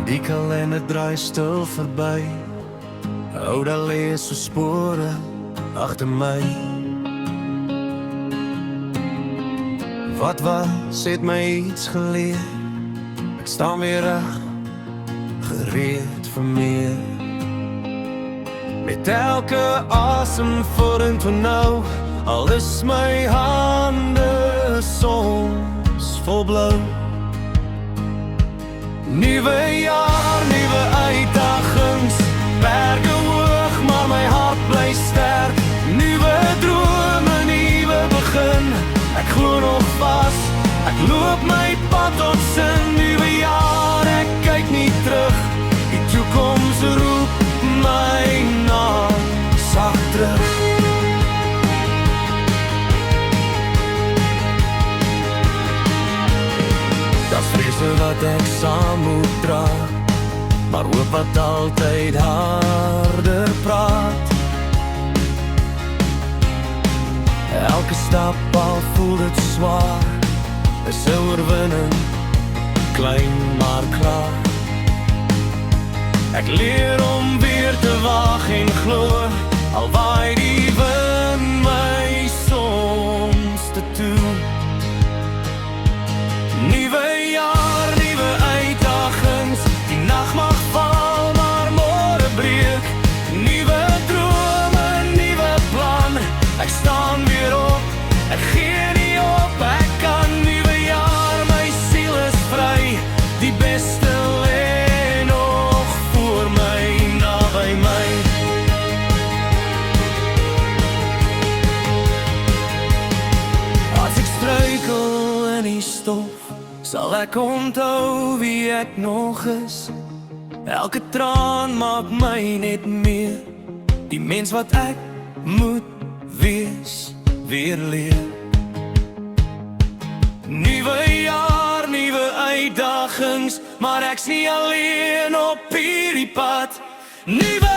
Die kalender draai stil verby. Ou, daar lê so spore agter my. Wat was, het my iets geleer. Ek staan weer reg, gereed vir meer. Met elke asem vorentoe nou, al is my hande soms vol blou. Nuwe jaar, nuwe uitdagings, berge hoog, maar my hart bly sterk. Nuwe drome, nuwe begin, ek glo nog vas, ek loop my pad tot sin. Nuwe jaar, ek kyk nie terug, die toekoms roep my naam sag terug. Daar's vrese wat ek saam moet dra, maar hoop wat altyd harder praat. Elke stap al voel dit zwaar, is 'n oorwinning, klein maar klaar. Ek leer om weer te wag en glo, al waai die wind my soms te toe. Nuwe jaar, nuwe uitdagings, die nag mag val, maar môre breek. Nuwe drome, nuwe plan, ek staan weer op, ek gee nie op, ek kan. Nuwe jaar, my siel is vry, die beste lê nog voor my, naby my. As ek struikel in die stof, sal ek onthou wie ek nog is. Elke traan maak my net meer die mens wat ek moet wees, weer leer. Nuwe jaar, nuwe uitdagings, maar ek's nie alleen op hierdie pad. Nuwe